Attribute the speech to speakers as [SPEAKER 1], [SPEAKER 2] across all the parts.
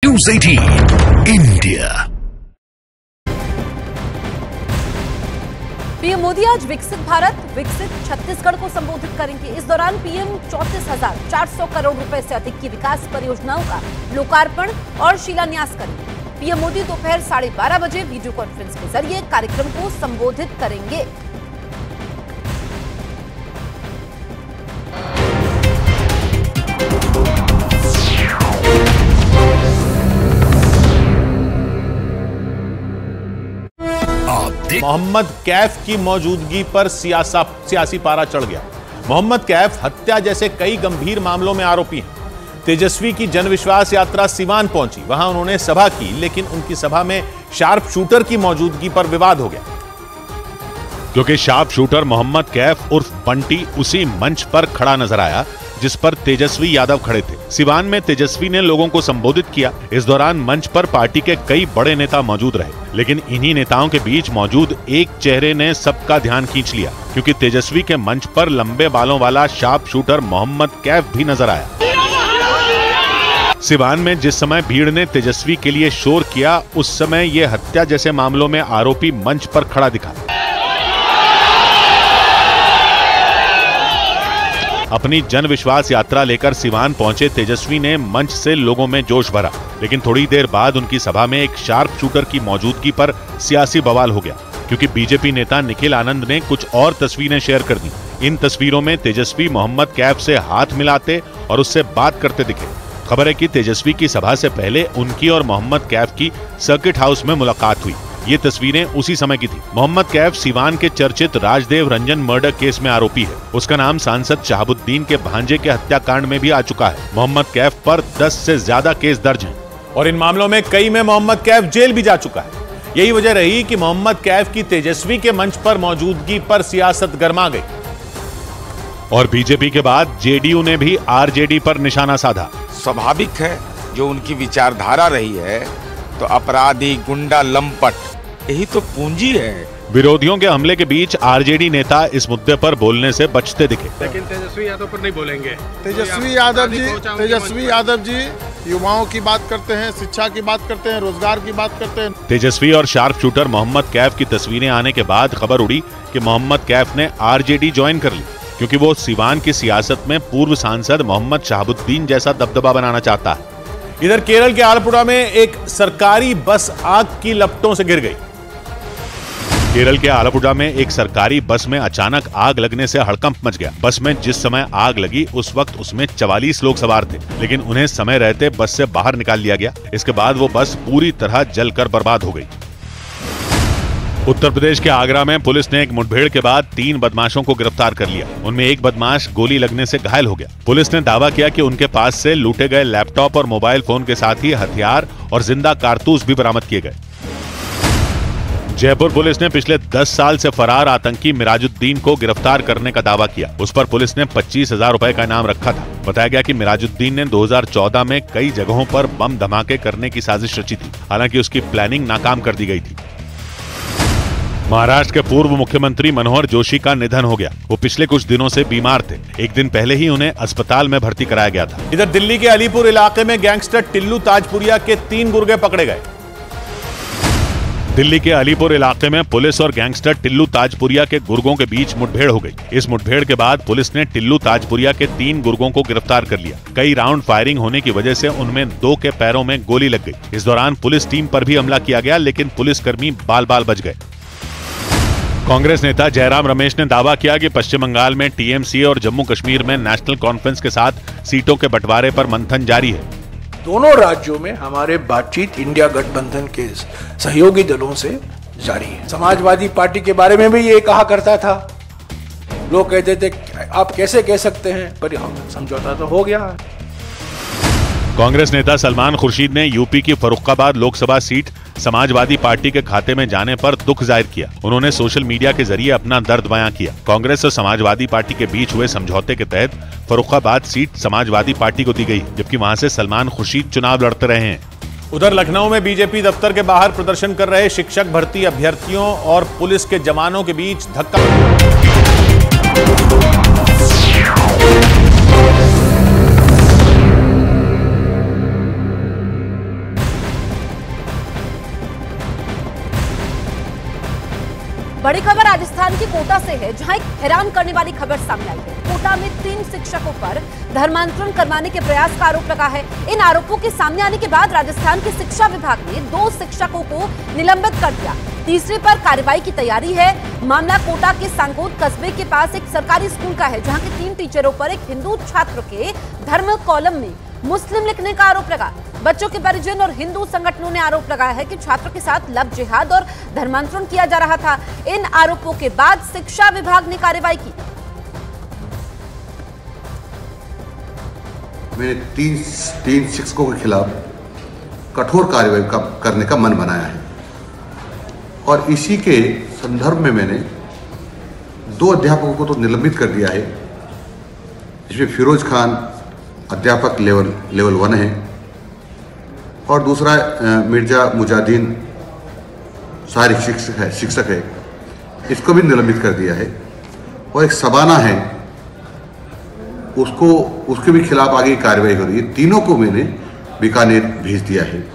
[SPEAKER 1] News 18 India.
[SPEAKER 2] PM Modi आज विकसित भारत विकसित छत्तीसगढ़ को संबोधित करेंगे। इस दौरान पीएम 34,400 करोड़ रुपए से अधिक की विकास परियोजनाओं का लोकार्पण और शिलान्यास करेंगे। पीएम मोदी दोपहर 12:30 बजे वीडियो कॉन्फ्रेंस के जरिए कार्यक्रम को संबोधित करेंगे।
[SPEAKER 3] मोहम्मद कैफ की मौजूदगी पर सियासी पारा चढ़ गया। मोहम्मद कैफ हत्या जैसे कई गंभीर मामलों में आरोपी हैं। तेजस्वी की जनविश्वास यात्रा सिवान पहुंची, वहां उन्होंने सभा की, लेकिन उनकी सभा में शार्प शूटर की मौजूदगी पर विवाद हो गया, क्योंकि शार्प शूटर मोहम्मद कैफ उर्फ बंटी उसी मंच पर खड़ा नजर आया जिस पर तेजस्वी यादव खड़े थे। सिवान में तेजस्वी ने लोगों को संबोधित किया। इस दौरान मंच पर पार्टी के कई बड़े नेता मौजूद रहे, लेकिन इन्हीं नेताओं के बीच मौजूद एक चेहरे ने सबका ध्यान खींच लिया, क्योंकि तेजस्वी के मंच पर लंबे बालों वाला शार्प शूटर मोहम्मद कैफ भी नजर आया। सिवान में जिस समय भीड़ ने तेजस्वी के लिए शोर किया, उस समय ये हत्या जैसे मामलों में आरोपी मंच पर खड़ा दिखा। अपनी जनविश्वास यात्रा लेकर सिवान पहुंचे तेजस्वी ने मंच से लोगों में जोश भरा, लेकिन थोड़ी देर बाद उनकी सभा में एक शार्प शूटर की मौजूदगी पर सियासी बवाल हो गया, क्योंकि बीजेपी नेता निखिल आनंद ने कुछ और तस्वीरें शेयर कर दी। इन तस्वीरों में तेजस्वी मोहम्मद कैफ से हाथ मिलाते और उससे बात करते दिखे। खबर है कि तेजस्वी की सभा से पहले उनकी और मोहम्मद कैफ की सर्किट हाउस में मुलाकात हुई। ये तस्वीरें उसी समय की थी। मोहम्मद कैफ सिवान के चर्चित राजदेव रंजन मर्डर केस में आरोपी है। उसका नाम सांसद शहाबुद्दीन के भांजे के हत्याकांड में भी आ चुका है। मोहम्मद कैफ पर 10 से ज्यादा केस दर्ज हैं और इन मामलों में कई में मोहम्मद कैफ जेल भी जा चुका है। यही वजह रही कि मोहम्मद कैफ की तेजस्वी के मंच पर मौजूदगी पर सियासत गर्मा गई और बीजेपी के बाद जेडीयू ने भी आरजेडी पर निशाना साधा।
[SPEAKER 4] स्वाभाविक है, जो उनकी विचारधारा रही है, तो अपराधी, गुंडा, लंपट यही तो पूंजी है।
[SPEAKER 3] विरोधियों के हमले के बीच आरजेडी नेता इस मुद्दे पर बोलने से बचते दिखे,
[SPEAKER 5] लेकिन तेजस्वी यादव पर नहीं बोलेंगे।
[SPEAKER 6] तेजस्वी यादव जी युवाओं की बात करते हैं, शिक्षा की बात करते हैं, रोजगार की बात करते हैं।
[SPEAKER 3] तेजस्वी और शार्प शूटर मोहम्मद कैफ की तस्वीरें आने के बाद खबर उड़ी कि मोहम्मद कैफ ने आरजेडी ज्वाइन कर ली, क्योंकि वो सिवान की सियासत में पूर्व सांसद मोहम्मद शहाबुद्दीन जैसा दबदबा बनाना चाहता है। इधर केरल के आलपुड़ा में एक सरकारी बस आग की लपटों से गिर गई। केरल के आलपुड़ा में एक सरकारी बस में अचानक आग लगने से हड़कंप मच गया। बस में जिस समय आग लगी उस वक्त उसमें 44 लोग सवार थे, लेकिन उन्हें समय रहते बस से बाहर निकाल लिया गया। इसके बाद वो बस पूरी तरह जलकर बर्बाद हो गई। उत्तर प्रदेश के आगरा में पुलिस ने एक मुठभेड़ के बाद 3 बदमाशों को गिरफ्तार कर लिया। उनमें एक बदमाश गोली लगने से घायल हो गया। पुलिस ने दावा किया कि उनके पास से लूटे गए लैपटॉप और मोबाइल फोन के साथ ही हथियार और जिंदा कारतूस भी बरामद किए गए। जयपुर पुलिस ने पिछले 10 साल से फरार आतंकी मिराजुद्दीन को गिरफ्तार करने का दावा किया। उस पर पुलिस ने 25,000 रुपए का इनाम रखा था। बताया गया कि मिराजुद्दीन ने 2014 में कई जगहों पर बम धमाके करने की साजिश रची थी, हालांकि उसकी प्लानिंग नाकाम कर दी गई थी। महाराष्ट्र के पूर्व मुख्यमंत्री मनोहर जोशी का निधन हो गया। वो पिछले कुछ दिनों से बीमार थे। एक दिन पहले ही उन्हें अस्पताल में भर्ती कराया गया था। इधर दिल्ली के अलीपुर इलाके में गैंगस्टर टिल्लू ताजपुरिया के 3 गुर्गे पकड़े गए। दिल्ली के अलीपुर इलाके में पुलिस और गैंगस्टर टिल्लू ताजपुरिया के गुर्गों के बीच मुठभेड़ हो गई। इस मुठभेड़ के बाद पुलिस ने टिल्लू ताजपुरिया के 3 गुर्गों को गिरफ्तार कर लिया। कई राउंड फायरिंग होने की वजह से उनमें 2 के पैरों में गोली लग गई। इस दौरान पुलिस टीम पर भी हमला किया गया, लेकिन पुलिसकर्मी बाल बाल बच गए। कांग्रेस नेता जयराम रमेश ने दावा किया कि पश्चिम बंगाल में टीएमसी और जम्मू कश्मीर में नेशनल कॉन्फ्रेंस के साथ सीटों के बंटवारे पर मंथन जारी है।
[SPEAKER 7] दोनों राज्यों में हमारे बातचीत इंडिया गठबंधन के सहयोगी दलों से जारी है। समाजवादी पार्टी के बारे में भी ये कहा करता था, लोग कहते थे आप कैसे कह सकते हैं, पर हम समझौता तो हो गया।
[SPEAKER 3] कांग्रेस नेता सलमान खुर्शीद ने यूपी की फर्रुखाबाद लोकसभा सीट समाजवादी पार्टी के खाते में जाने पर दुख जाहिर किया। उन्होंने सोशल मीडिया के जरिए अपना दर्द बयां किया। कांग्रेस और समाजवादी पार्टी के बीच हुए समझौते के तहत फर्रुखाबाद सीट समाजवादी पार्टी को दी गई, जबकि वहां से सलमान खुर्शीद चुनाव लड़ते रहे हैं। उधर लखनऊ में बीजेपी दफ्तर के बाहर प्रदर्शन कर रहे शिक्षक भर्ती अभ्यर्थियों और पुलिस के जवानों के बीच धक्का
[SPEAKER 2] बड़ी खबर राजस्थान के कोटा से है, जहां एक हैरान करने वाली खबर सामने आई है। कोटा में 3 शिक्षकों पर धर्मांतरण करवाने के प्रयास का आरोप लगा है। इन आरोपों के सामने आने के बाद राजस्थान के शिक्षा विभाग ने 2 शिक्षकों को निलंबित कर दिया। तीसरे पर कार्रवाई की तैयारी है। मामला कोटा के सांगोद कस्बे के पास एक सरकारी स्कूल का है, जहां के 3 टीचरों पर एक हिंदू छात्र के धर्म कॉलम में मुस्लिम लिखने का आरोप लगा। बच्चों के परिजन और हिंदू संगठनों ने आरोप लगाया है कि छात्र के साथ लव जिहाद और धर्मांतरण किया जा रहा था। इन आरोपों के बाद शिक्षा विभाग ने कार्रवाई की।
[SPEAKER 8] मैंने तीन शिक्षकों के खिलाफ कठोर कार्रवाई करने का मन बनाया है और इसी के संदर्भ में मैंने 2 अध्यापकों को तो निलंबित कर दिया है, जिसमें फिरोज खान अध्यापक लेवल 1 है और दूसरा मिर्जा मुजाहिदीन सहायक शिक्षक है, इसको भी निलंबित कर दिया है। और एक सबाना है, उसके भी खिलाफ आगे कार्रवाई हो रही है। तीनों को मैंने बीकानेर भेज दिया है।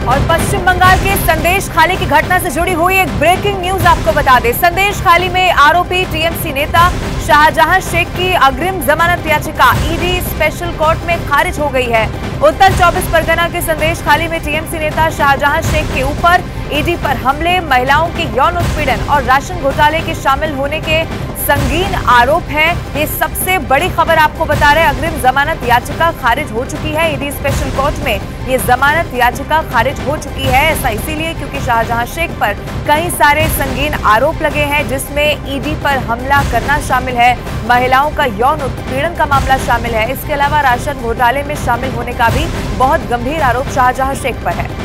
[SPEAKER 9] और पश्चिम बंगाल के संदेश खाली की घटना से जुड़ी हुई एक ब्रेकिंग न्यूज आपको बता दें। संदेश खाली में आरोपी टीएमसी नेता शाहजहां शेख की अग्रिम जमानत याचिका ईडी स्पेशल कोर्ट में खारिज हो गई है। उत्तर 24 परगना के संदेश खाली में टीएमसी नेता शाहजहां शेख के ऊपर ईडी पर हमले, महिलाओं के यौन उत्पीड़न और राशन घोटाले के शामिल होने के संगीन आरोप हैं। ये सबसे बड़ी खबर आपको बता रहे हैं। अग्रिम जमानत याचिका खारिज हो चुकी है। ईडी स्पेशल कोर्ट में ये जमानत याचिका खारिज हो चुकी है। ऐसा इसीलिए क्योंकि शाहजहां शेख पर कई सारे संगीन आरोप लगे हैं, जिसमें ईडी पर हमला करना शामिल है, महिलाओं का यौन उत्पीड़न का मामला शामिल है। इसके अलावा राशन घोटाले में शामिल होने का भी बहुत गंभीर आरोप शाहजहां शेख पर है।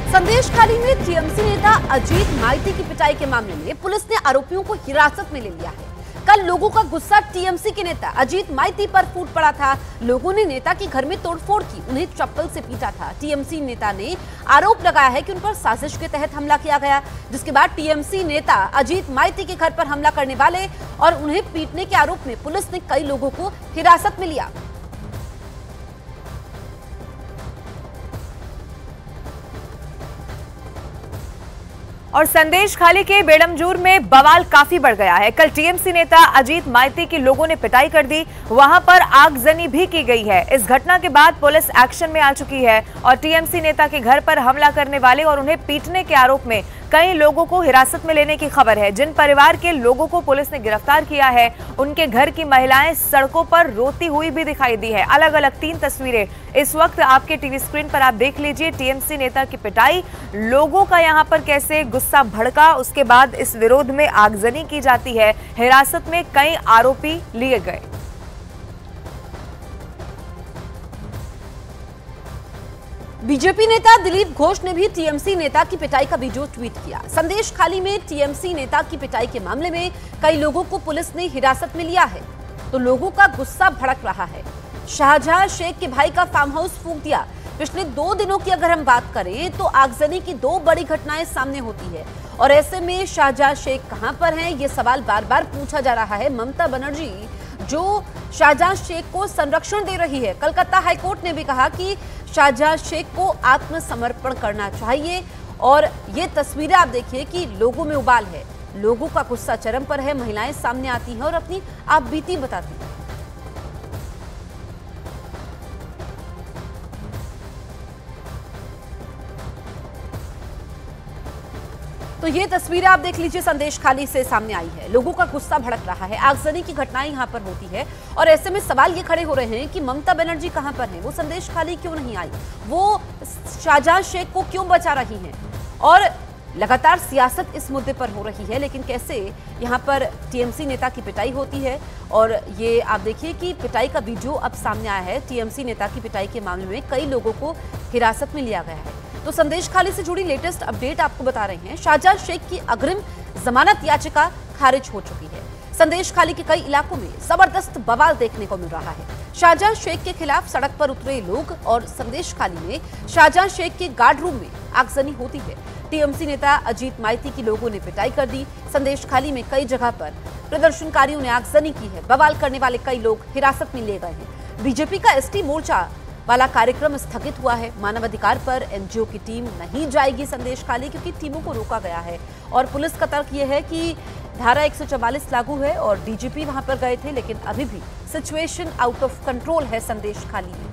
[SPEAKER 2] संदेश खाली में टीएमसी नेता अजीत माइती की पिटाई के मामले में पुलिस ने आरोपियों को हिरासत में ले लिया है। कल लोगों का गुस्सा टीएमसी के नेता अजीत माइती पर फूट पड़ा था। लोगों ने नेता के घर में तोड़फोड़ की, उन्हें चप्पल से पीटा था। टीएमसी नेता ने आरोप लगाया है कि उन पर साजिश के तहत हमला किया गया, जिसके बाद टीएमसी नेता अजीत माइती के घर पर हमला करने वाले और उन्हें पीटने के आरोप में पुलिस ने कई लोगों को हिरासत में लिया।
[SPEAKER 9] और संदेश खाली के बेडमजूर में बवाल काफी बढ़ गया है। कल टीएमसी नेता अजीत माइती की लोगों ने पिटाई कर दी, वहां पर आगजनी भी की गई है। इस घटना के बाद पुलिस एक्शन में आ चुकी है और टीएमसी नेता के घर पर हमला करने वाले और उन्हें पीटने के आरोप में कई लोगों को हिरासत में लेने की खबर है। जिन परिवार के लोगों को पुलिस ने गिरफ्तार किया है, उनके घर की महिलाएं सड़कों पर रोती हुई भी दिखाई दी है। अलग अलग 3 तस्वीरें इस वक्त आपके टीवी स्क्रीन पर आप देख लीजिए। टीएमसी नेता की पिटाई, लोगों का यहां पर कैसे गुस्सा भड़का, उसके बाद इस विरोध में आगजनी की जाती है। हिरासत में कई आरोपी लिए गए।
[SPEAKER 2] बीजेपी नेता दिलीप घोष ने भी टीएमसी नेता की पिटाई का वीडियो ट्वीट किया। संदेश खाली में टीएमसी नेता की पिटाई के मामले में कई लोगों को पुलिस ने हिरासत में लिया है, तो लोगों का गुस्सा भड़क रहा है। शाहजहां शेख के भाई का फार्म हाउस फूंक दिया। पिछले 2 दिनों की अगर हम बात करें तो आगजनी की 2 बड़ी घटनाएं सामने होती है और ऐसे में शाहजहां शेख कहां पर हैं, ये सवाल बार बार पूछा जा रहा है। ममता बनर्जी जो शाहजहां शेख को संरक्षण दे रही है, कलकत्ता हाईकोर्ट ने भी कहा कि शाहजहां शेख को आत्मसमर्पण करना चाहिए। और ये तस्वीरें आप देखिए कि लोगों में उबाल है, लोगों का गुस्सा चरम पर है। महिलाएं सामने आती हैं और अपनी आपबीती बताती हैं। तो ये तस्वीरें आप देख लीजिए, संदेश खाली से सामने आई है। लोगों का गुस्सा भड़क रहा है, आगजनी की घटनाएं यहां पर होती है और ऐसे में सवाल ये खड़े हो रहे हैं कि ममता बनर्जी कहां पर है, वो संदेश खाली क्यों नहीं आई, वो शाहजहां शेख को क्यों बचा रही हैं। और लगातार सियासत इस मुद्दे पर हो रही है, लेकिन कैसे यहां पर टीएमसी नेता की पिटाई होती है और ये आप देखिए कि पिटाई का वीडियो अब सामने आया है। टीएमसी नेता की पिटाई के मामले में कई लोगों को हिरासत में लिया गया है। तो संदेश खाली से जुड़ी लेटेस्ट अपडेट आपको बता रहे हैं। शाहजहां शेख की अग्रिम जमानत याचिका खारिज हो चुकी है। संदेश खाली के कई इलाकों में जबरदस्त बवाल देखने को मिल रहा है। शाहजहां शेख के खिलाफ सड़क पर उतरे लोग और संदेश खाली में शाहजहां शेख के गार्ड रूम में आगजनी होती है। टीएमसी नेता अजीत माइती की लोगों ने पिटाई कर दी। संदेश खाली में कई जगह पर प्रदर्शनकारियों ने आगजनी की है। बवाल करने वाले कई लोग हिरासत में लिए गए हैं। बीजेपी का एसटी मोर्चा वाला कार्यक्रम स्थगित हुआ है। मानवाधिकार पर एनजीओ की टीम नहीं जाएगी संदेश खाली, क्योंकि टीमों को रोका गया है। और पुलिस का तर्क यह है कि धारा 144 लागू है और डीजीपी वहां पर गए थे, लेकिन अभी भी सिचुएशन आउट ऑफ कंट्रोल है संदेश खाली में।